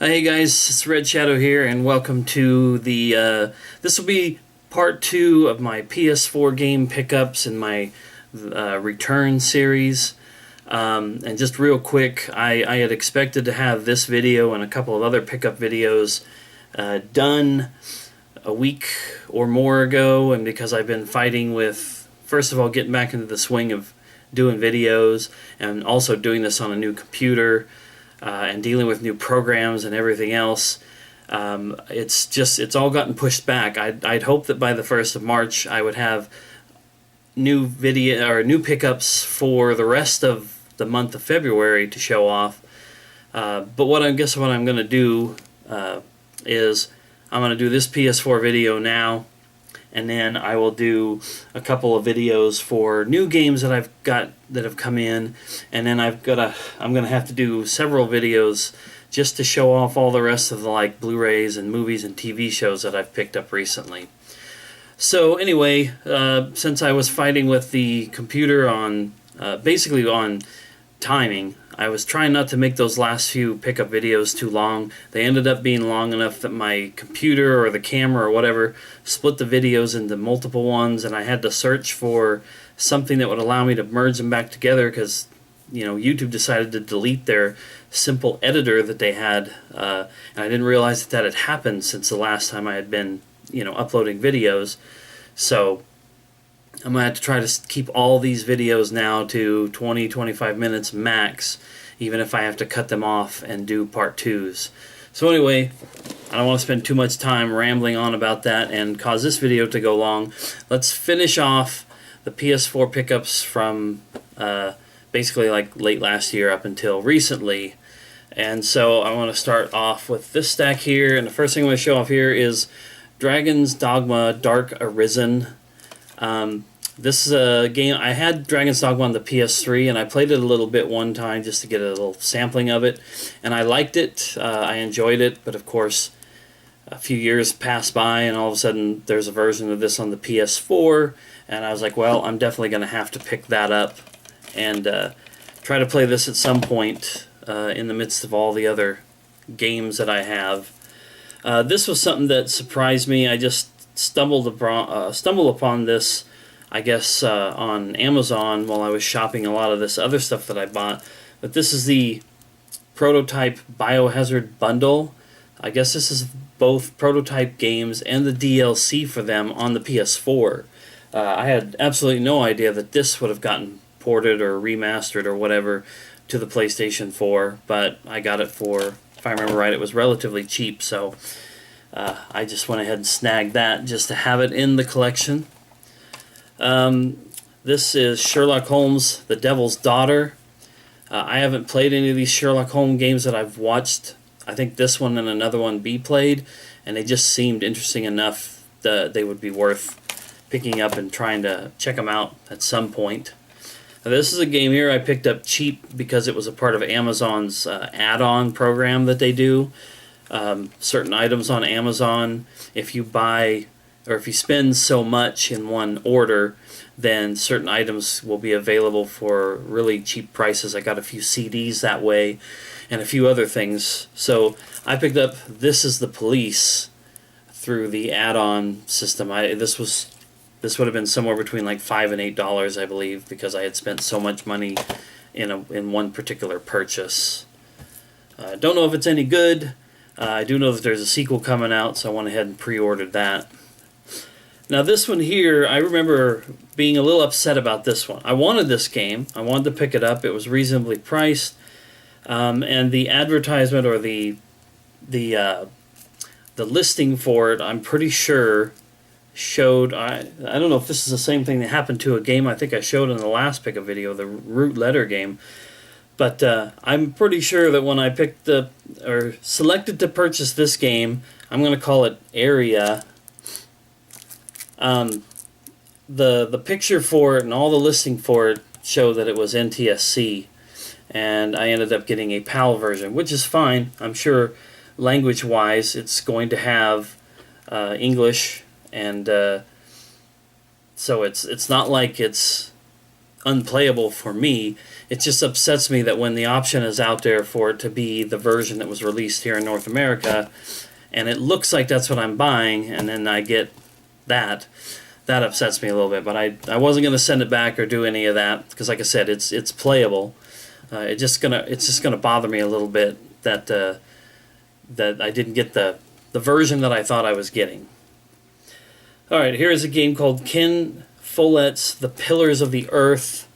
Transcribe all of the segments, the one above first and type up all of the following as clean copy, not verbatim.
Hey guys, it's Red Shadow here, and welcome to the, this will be part 2 of my PS4 game pickups in my return series. And just real quick, I had expected to have this video and a couple of other pickup videos done a week or more ago, and because I've been fighting with, first of all, getting back into the swing of doing videos, and also doing this on a new computer, and dealing with new programs and everything else, it's all gotten pushed back. I'd hoped that by the 1st of March I would have new pickups for the rest of the month of February to show off. But what I'm going to do is I'm going to do this PS4 video now, and then I will do a couple of videos for new games that I've got that have come in, and then I'm gonna have to do several videos just to show off all the rest of the Blu-rays and movies and TV shows that I've picked up recently. So anyway, since I was fighting with the computer on basically on timing, I was trying not to make those last few pickup videos too long. They ended up being long enough that my computer or the camera or whatever split the videos into multiple ones, and I had to search for something that would allow me to merge them back together because, you know, YouTube decided to delete their simple editor that they had, and I didn't realize that had happened since the last time I had been, you know, uploading videos. So I'm going to have to try to keep all these videos now to 20-25 minutes max, even if I have to cut them off and do part 2s. So anyway, I don't want to spend too much time rambling on about that and cause this video to go long. Let's finish off the PS4 pickups from basically late last year up until recently. And so I want to start off with this stack here, and the first thing I'm going to show off here is Dragon's Dogma Dark Arisen. This is a game, I had Dragon's Dogma on the PS3, and I played it a little bit one time just to get a little sampling of it, and I liked it, I enjoyed it, but of course a few years passed by and all of a sudden there's a version of this on the PS4, and I was like, well, I'm definitely going to have to pick that up and try to play this at some point in the midst of all the other games that I have. This was something that surprised me. I just stumbled upon this, I guess, on Amazon while I was shopping a lot of this other stuff that I bought. But this is the prototype biohazard bundle. I guess this is both prototype games and the DLC for them on the PS4. I had absolutely no idea that this would have gotten ported or remastered or whatever to the PlayStation 4, but I got it for, if I remember right, it was relatively cheap, so I just went ahead and snagged that just to have it in the collection. This is Sherlock Holmes, The Devil's Daughter. I haven't played any of these Sherlock Holmes games that I've watched. I think this one and another one be played, and they just seemed interesting enough that they would be worth picking up and trying to check them out at some point. Now, this is a game here I picked up cheap because it was a part of Amazon's add-on program that they do. Certain items on Amazon, if you buy or if you spend so much in one order, then certain items will be available for really cheap prices. I got a few CDs that way and a few other things. So I picked up This Is the Police through the add-on system. This would have been somewhere between $5 and $8, I believe, because I had spent so much money in one particular purchase. Don't know if it's any good. I do know that there's a sequel coming out, so I went ahead and pre-ordered that. Now this one here, I remember being a little upset about this one. I wanted this game. I wanted to pick it up. It was reasonably priced. And the advertisement or the listing for it, I'm pretty sure, showed, I don't know if this is the same thing that happened to a game I think I showed in the last pickup video, the Root Letter game. But I'm pretty sure that when I picked selected to purchase this game, I'm going to call it Area. The picture for it and all the listing for it showed that it was NTSC, and I ended up getting a PAL version, which is fine. I'm sure language-wise it's going to have English, and so it's not like it's unplayable for me. It just upsets me that when the option is out there for it to be the version that was released here in North America, and it looks like that's what I'm buying, and then I get that upsets me a little bit. But I wasn't going to send it back or do any of that, because like I said, it's playable. It's just gonna bother me a little bit that that I didn't get the version that I thought I was getting. Alright, here is a game called Ken Follett's The Pillars of the Earth.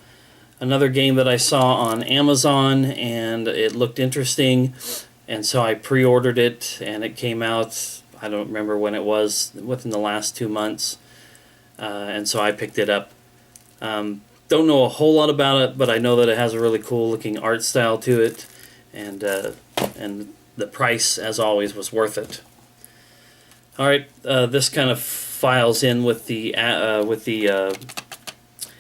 Another game that I saw on Amazon, and it looked interesting, and so I pre-ordered it, and it came out, I don't remember when it was, within the last 2 months, and so I picked it up. Don't know a whole lot about it, but I know that it has a really cool looking art style to it, and the price, as always, was worth it. Alright, this kind of files in with the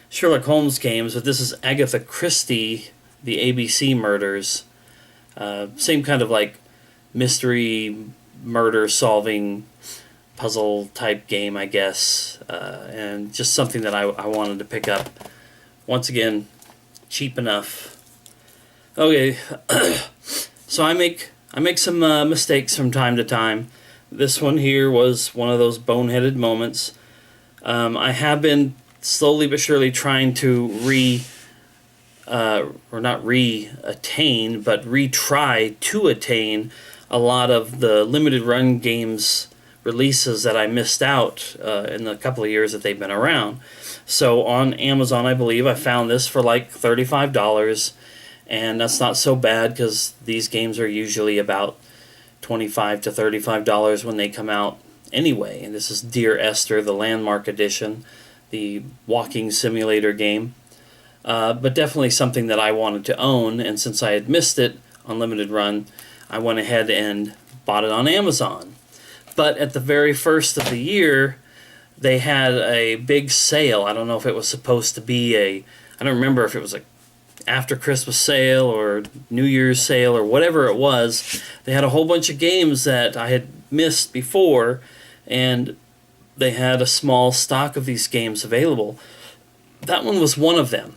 Sherlock Holmes games, but this is Agatha Christie, the ABC murders. Same kind of like mystery, murder solving, puzzle type game, I guess, and just something that I wanted to pick up. Once again, cheap enough. Okay, so I make some mistakes from time to time. This one here was one of those boneheaded moments. I have been slowly but surely trying to retry to attain a lot of the limited run games releases that I missed out in the couple of years that they've been around. So on Amazon, I believe, I found this for like $35, and that's not so bad because these games are usually about $25 to $35 when they come out anyway. And this is Dear Esther, the Landmark Edition, the walking simulator game. But definitely something that I wanted to own, and since I had missed it on limited run, I went ahead and bought it on Amazon. But at the very first of the year, they had a big sale. I don't know if it was supposed to be I don't remember if it was a after Christmas sale or New Year's sale or whatever it was. They had a whole bunch of games that I had missed before, and they had a small stock of these games available. That one was one of them.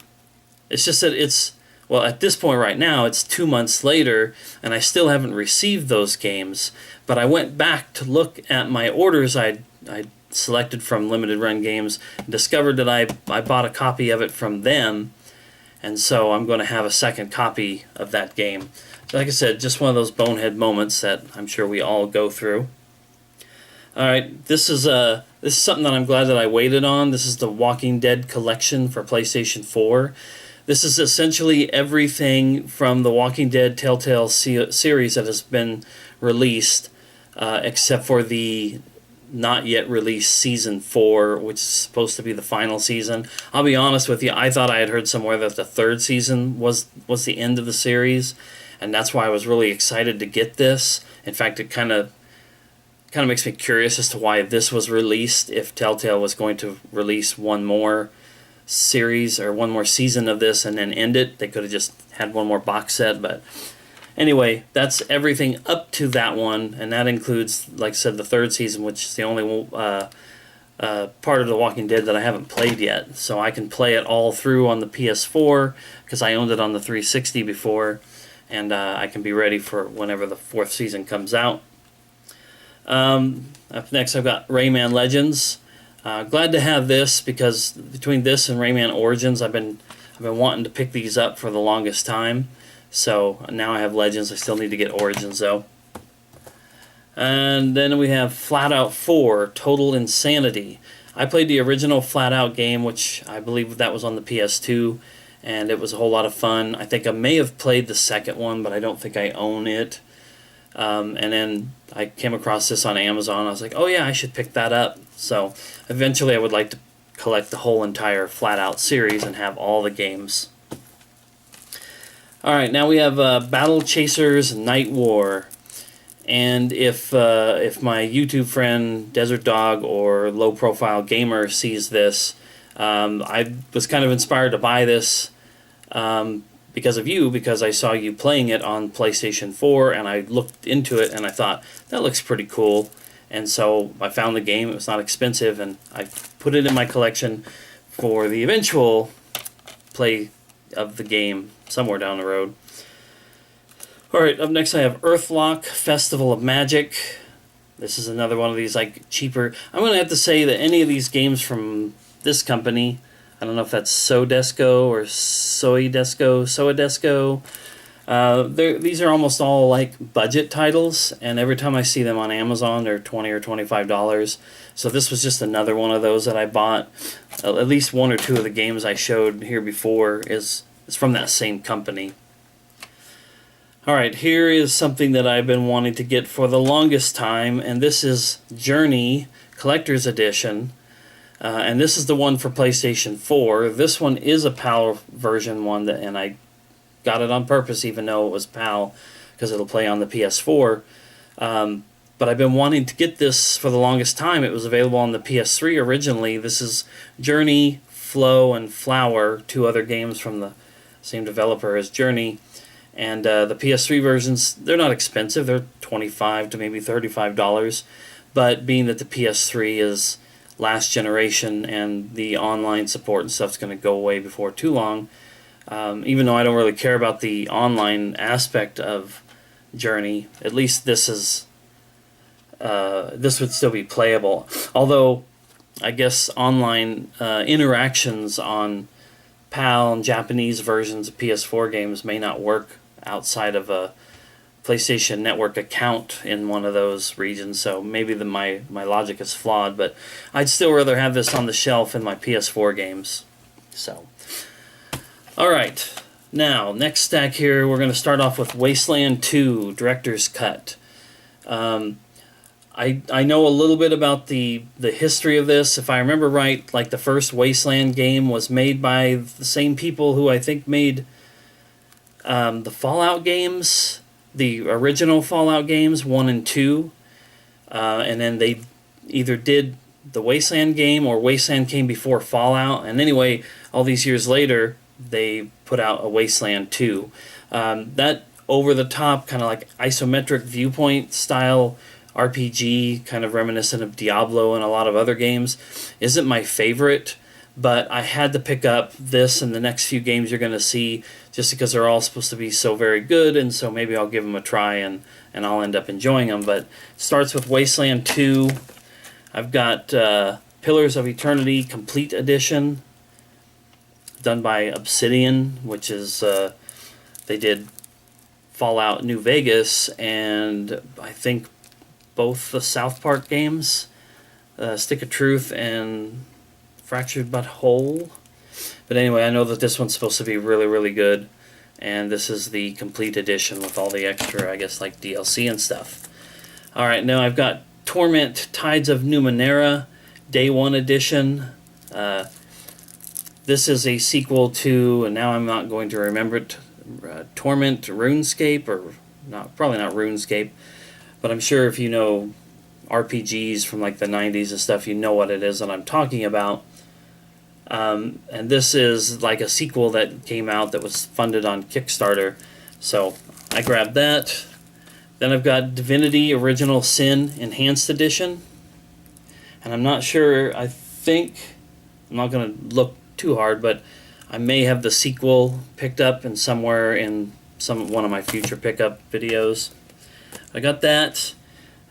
It's just that well, at this point right now, it's 2 months later, and I still haven't received those games. But I went back to look at my orders I selected from limited run games, and discovered that I bought a copy of it from them, and so I'm going to have a second copy of that game. Like I said, just one of those bonehead moments that I'm sure we all go through. Alright, this is something that I'm glad that I waited on. This is the Walking Dead collection for PlayStation 4. This is essentially everything from the Walking Dead Telltale series that has been released, except for the not yet released Season 4, which is supposed to be the final season. I'll be honest with you, I thought I had heard somewhere that the third season was the end of the series, and that's why I was really excited to get this. In fact, it kind of makes me curious as to why this was released, if Telltale was going to release one more series or one more season of this and then end it. They could have just had one more box set, but anyway, that's everything up to that one, and that includes, like I said, the third season, which is the only part of The Walking Dead that I haven't played yet. So I can play it all through on the PS4, because I owned it on the 360 before, and I can be ready for whenever the fourth season comes out. Up next, I've got Rayman Legends. Glad to have this, because between this and Rayman Origins, I've been wanting to pick these up for the longest time. So now I have Legends. I still need to get Origins though. And then we have Flat Out 4, Total Insanity. I played the original Flat Out game, which I believe that was on the PS2, and it was a whole lot of fun. I think I may have played the second one, but I don't think I own it. And then I came across this on Amazon. I was like, oh yeah, I should pick that up. So eventually I would like to collect the whole entire Flat Out series and have all the games. Alright, now we have Battle Chasers Night War. And if my YouTube friend Desert Dog or Low Profile Gamer sees this, I was kind of inspired to buy this because of you, because I saw you playing it on PlayStation 4, and I looked into it and I thought, that looks pretty cool. And so I found the game. It was not expensive, and I put it in my collection for the eventual play of the game somewhere down the road. Alright, up next I have Earthlock, Festival of Magic. This is another one of these like cheaper. I'm going to have to say that any of these games from this company, I don't know if that's Sodesco or Soadesco. These are almost all like budget titles, and every time I see them on Amazon, they're $20 or $25. So this was just another one of those that I bought. At least one or two of the games I showed here before is from that same company. Alright, here is something that I've been wanting to get for the longest time, and this is Journey Collector's Edition. And this is the one for PlayStation 4. This one is a PAL version one, and I got it on purpose even though it was PAL, because it'll play on the PS4. But I've been wanting to get this for the longest time. It was available on the PS3 originally. This is Journey, Flow, and Flower, two other games from the same developer as Journey. And the PS3 versions, they're not expensive. They're $25 to maybe $35. But being that the PS3 is last generation and the online support and stuff's going to go away before too long, even though I don't really care about the online aspect of Journey, at least this is this would still be playable. Although I guess online interactions on PAL and Japanese versions of PS4 games may not work outside of a PlayStation Network account in one of those regions, so maybe my logic is flawed, but I'd still rather have this on the shelf in my PS4 games. So, alright, now, next stack here, we're going to start off with Wasteland 2, Director's Cut. I know a little bit about the history of this. If I remember right, like the first Wasteland game was made by the same people who I think made the Fallout games, the original Fallout games, 1 and 2. And then they either did the Wasteland game or Wasteland came before Fallout. And anyway, all these years later, they put out a Wasteland 2. That over-the-top, kind of like isometric viewpoint style RPG, kind of reminiscent of Diablo and a lot of other games, isn't my favorite, but I had to pick up this and the next few games you're going to see just because they're all supposed to be so very good, and so maybe I'll give them a try and I'll end up enjoying them. But it starts with Wasteland 2. I've got Pillars of Eternity Complete Edition, done by Obsidian, which is, they did Fallout New Vegas and I think both the South Park games, Stick of Truth and Fractured But Whole. But anyway, I know that this one's supposed to be really, really good, and this is the complete edition with all the extra, I guess, like DLC and stuff. Alright, now I've got Torment, Tides of Numenera, Day 1 edition. This is a sequel to, and now I'm not going to remember it, Torment RuneScape, or not, probably not RuneScape, but I'm sure if you know RPGs from like the 90s and stuff, you know what it is that I'm talking about. And this is like a sequel that came out that was funded on Kickstarter, so I grabbed that. Then I've got Divinity Original Sin Enhanced Edition, and I'm not sure, I think, I'm not going to look too hard, but I may have the sequel picked up in somewhere in one of my future pickup videos. I got that.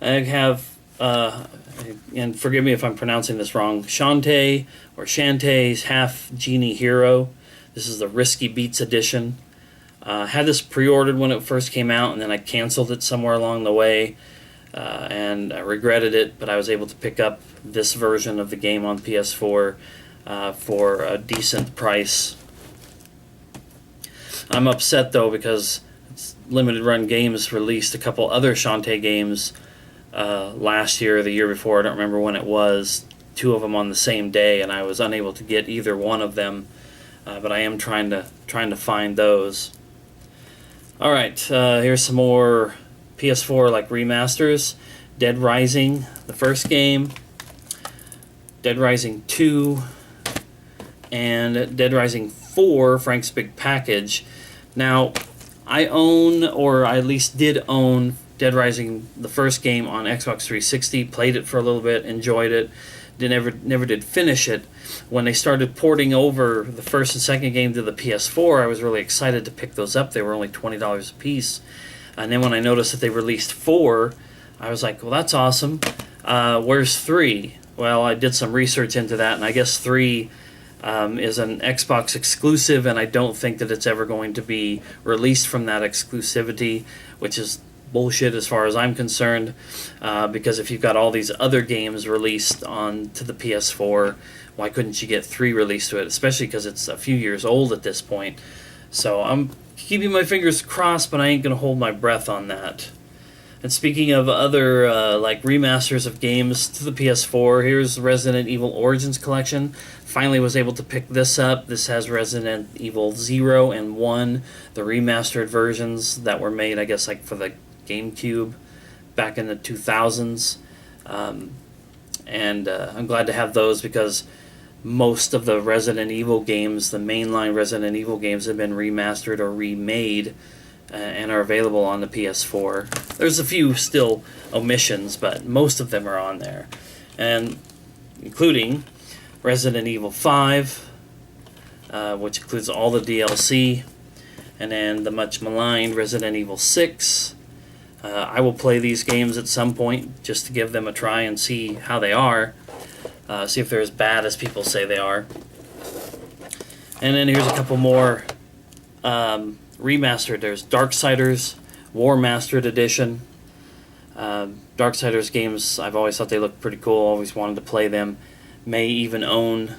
I have, and forgive me if I'm pronouncing this wrong, Shantae, or Shantae's Half Genie Hero. This is the Risky Beats edition. Had this pre-ordered when it first came out, and then I canceled it somewhere along the way, and I regretted it, but I was able to pick up this version of the game on PS4 for a decent price. I'm upset, though, because Limited Run Games released a couple other Shantae games last year or the year before. I don't remember when it was. 2 of them on the same day, and I was unable to get either one of them. But I am trying to find those. All right, here's some more PS4 like remasters. Dead Rising, the first game. Dead Rising 2, and Dead Rising 4, Frank's Big Package. Now, I own, or I at least did own, Dead Rising, the first game on Xbox 360. Played it for a little bit, enjoyed it. never did finish it. When they started porting over the first and second game to the PS4, I was really excited to pick those up. They were only $20 a piece. And then when I noticed that they released 4, I was like, well, that's awesome. Where's 3? Well, I did some research into that, and I guess 3 is an Xbox exclusive, and I don't think that it's ever going to be released from that exclusivity, which is bullshit as far as I'm concerned, because if you've got all these other games released on to the PS4, why couldn't you get 3 released to it, especially because it's a few years old at this point. So I'm keeping my fingers crossed, but I ain't going to hold my breath on that. And speaking of other like remasters of games to the PS4, here's Resident Evil Origins Collection. Finally was able to pick this up. This has Resident Evil 0 and 1, the remastered versions that were made, I guess, like for the GameCube back in the 2000s. And I'm glad to have those because most of the Resident Evil games, the mainline Resident Evil games, have been remastered or remade and are available on the PS4. There's a few still omissions, but most of them are on there. And including Resident Evil 5, which includes all the DLC, and then the much maligned Resident Evil 6. I will play these games at some point just to give them a try and see how they are. See if they're as bad as people say they are. And then here's a couple more remastered. There's Darksiders War Mastered Edition. Darksiders games, I've always thought they looked pretty cool, always wanted to play them. May even own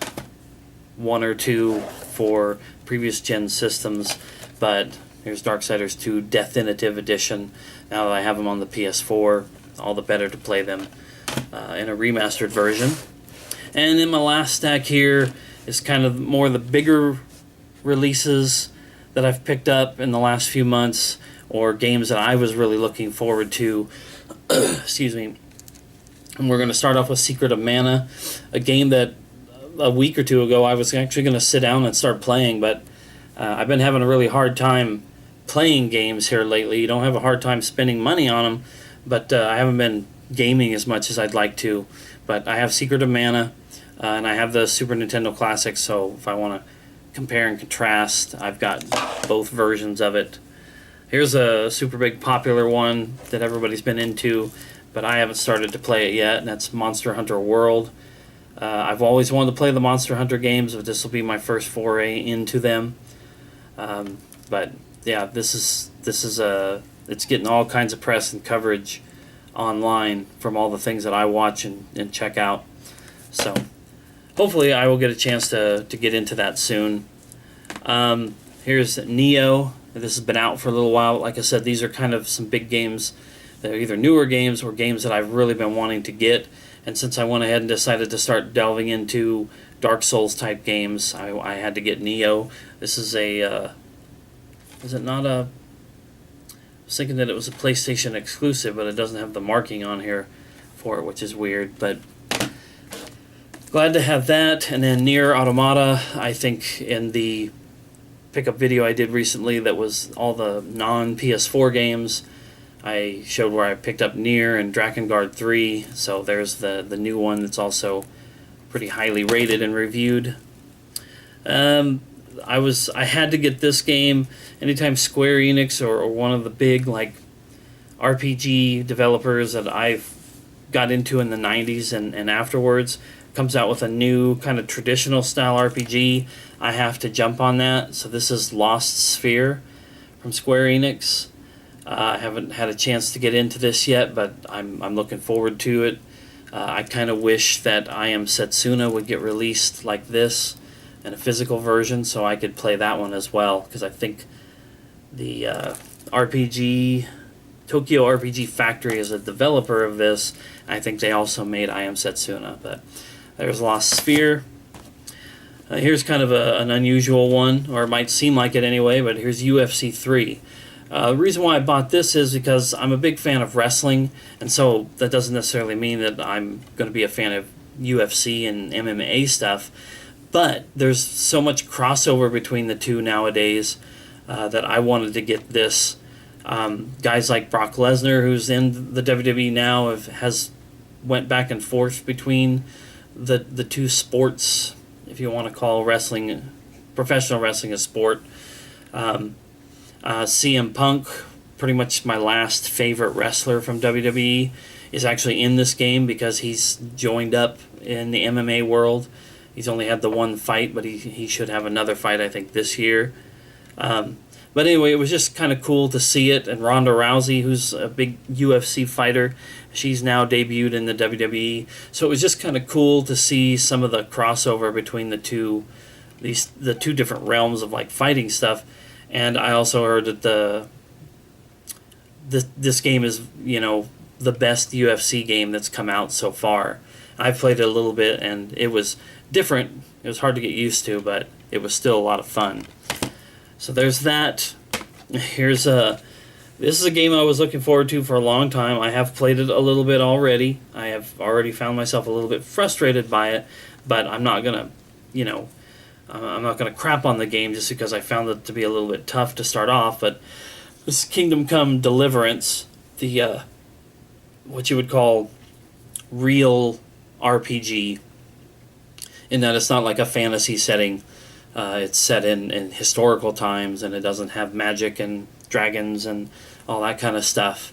1 or 2 for previous gen systems, but here's Darksiders 2 Definitive Edition. Now that I have them on the PS4, all the better to play them in a remastered version. And then my last stack here is kind of more the bigger releases that I've picked up in the last few months, or games that I was really looking forward to. Excuse me. And we're going to start off with Secret of Mana, a game that a week or two ago I was actually going to sit down and start playing, but I've been having a really hard time playing games here lately. You don't have a hard time spending money on them, but I haven't been gaming as much as I'd like to. But I have Secret of Mana, and I have the Super Nintendo Classic, so if I want to compare and contrast, I've got both versions of it. Here's a super big popular one that everybody's been into, but I haven't started to play it yet, and that's Monster Hunter World. I've always wanted to play the Monster Hunter games, but this will be my first foray into them. But yeah, this is it's getting all kinds of press and coverage online from all the things that I watch and check out. So hopefully I will get a chance to get into that soon. Here's Neo. This has been out for a little while. Like I said, these are kind of some big games. They're either newer games or games that I've really been wanting to get. And since I went ahead and decided to start delving into Dark Souls type games, I had to get Neo. This is a... is it not a... I was thinking that it was a PlayStation exclusive, but it doesn't have the marking on here for it, which is weird. But glad to have that. And then Nier Automata, I think in the pickup video I did recently that was all the non-PS4 games, I showed where I picked up Nier and Drakengard 3, so there's the new one that's also pretty highly rated and reviewed. I had to get this game. Anytime Square Enix or one of the big like RPG developers that I've got into in the 90s and afterwards comes out with a new kind of traditional style RPG, I have to jump on that. So this is Lost Sphere from Square Enix. I haven't had a chance to get into this yet, but I'm looking forward to it. I kind of wish that I Am Setsuna would get released like this in a physical version so I could play that one as well, because I think the Tokyo RPG Factory is a developer of this. I think they also made I Am Setsuna, but there's Lost Sphere. Here's kind of an unusual one, or it might seem like it anyway, but here's UFC 3. The reason why I bought this is because I'm a big fan of wrestling, and so that doesn't necessarily mean that I'm going to be a fan of UFC and MMA stuff, but there's so much crossover between the two nowadays that I wanted to get this. Guys like Brock Lesnar, who's in the WWE now, has went back and forth between the two sports, if you want to call wrestling, professional wrestling a sport. CM Punk, pretty much my last favorite wrestler from WWE, is actually in this game because he's joined up in the MMA world. He's only had the one fight, but he should have another fight, I think, this year. But anyway, it was just kind of cool to see it. And Ronda Rousey, who's a big UFC fighter, she's now debuted in the WWE. So it was just kind of cool to see some of the crossover between the two different realms of like fighting stuff. And I also heard that this game is, the best UFC game that's come out so far. I've played it a little bit, and it was different. It was hard to get used to, but it was still a lot of fun. So there's that. This is a game I was looking forward to for a long time. I have played it a little bit already. I have already found myself a little bit frustrated by it, but I'm not gonna, I'm not gonna crap on the game just because I found it to be a little bit tough to start off. But this Kingdom Come Deliverance, the what you would call real RPG, in that it's not like a fantasy setting. It's set in historical times, and it doesn't have magic and dragons and all that kind of stuff.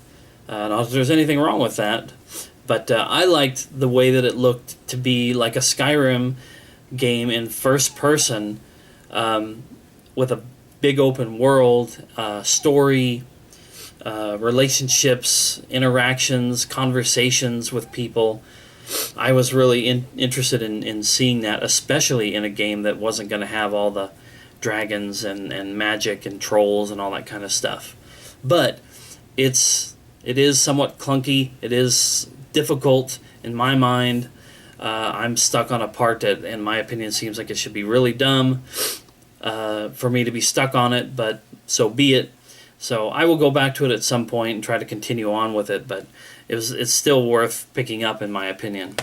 Not that there's anything wrong with that, but I liked the way that it looked to be like a Skyrim game in first person, with a big open world, story, relationships, interactions, conversations with people. I was really interested in seeing that, especially in a game that wasn't going to have all the dragons and magic and trolls and all that kind of stuff. But it is somewhat clunky. It is difficult in my mind. I'm stuck on a part that, in my opinion, seems like it should be really dumb for me to be stuck on it, but so be it. So I will go back to it at some point and try to continue on with it, but it's still worth picking up, in my opinion.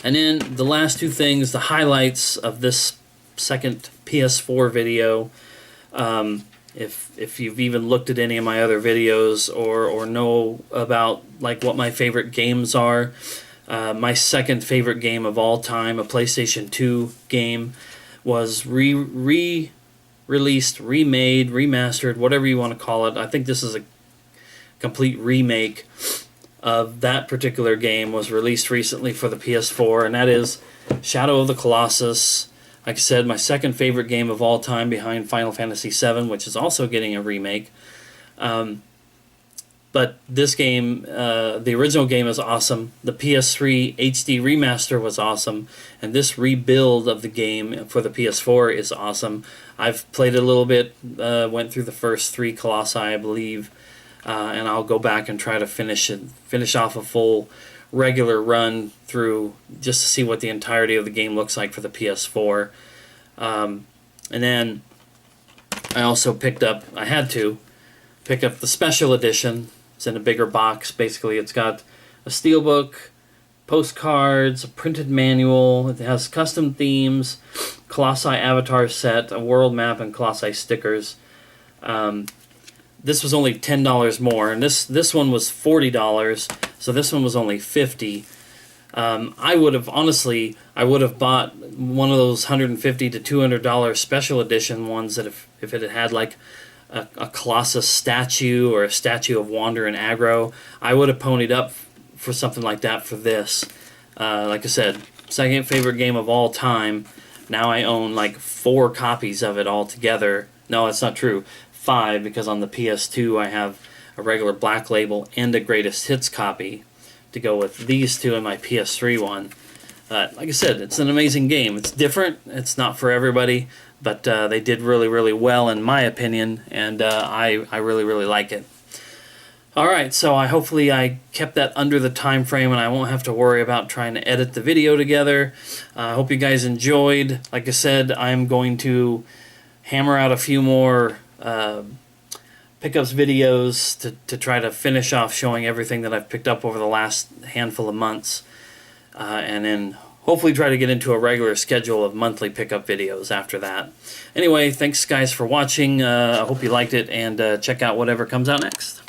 And then the last two things, the highlights of this second PS4 video. If you've even looked at any of my other videos or know about like what my favorite games are, my second favorite game of all time, a PlayStation 2 game, was released, remade, remastered, whatever you want to call it. I think this is a complete remake of that particular game. Was released recently for the PS4, and that is Shadow of the Colossus. Like I said, my second favorite game of all time behind Final Fantasy VII, which is also getting a remake. But this game, the original game is awesome. The PS3 HD remaster was awesome. And this rebuild of the game for the PS4 is awesome. I've played it a little bit, went through the first 3 Colossi, I believe. And I'll go back and try to finish off a full regular run through just to see what the entirety of the game looks like for the PS4. And then I also had to pick up the special edition. It's in a bigger box. Basically, it's got a steelbook, postcards, a printed manual. It has custom themes, Colossi avatar set, a world map, and Colossi stickers. This was only $10 more, and this one was $40, so this one was only $50. I would have bought one of those $150 to $200 special edition ones that if it had like a Colossus statue or a statue of Wander and Aggro, I would have ponied up for something like that for this. Like I said, second favorite game of all time. Now I own like 4 copies of it altogether. No, that's not true. 5, because on the PS2 I have a regular Black Label and a Greatest Hits copy to go with these 2 in my PS3 one. Like I said, it's an amazing game. It's different. It's not for everybody, but they did really, really well in my opinion, and I really, really like it. Alright, so hopefully I kept that under the time frame and I won't have to worry about trying to edit the video together. I hope you guys enjoyed. Like I said, I'm going to hammer out a few more pickups videos to try to finish off showing everything that I've picked up over the last handful of months, and then hopefully try to get into a regular schedule of monthly pickup videos after that. Anyway, thanks guys for watching. I hope you liked it, and check out whatever comes out next.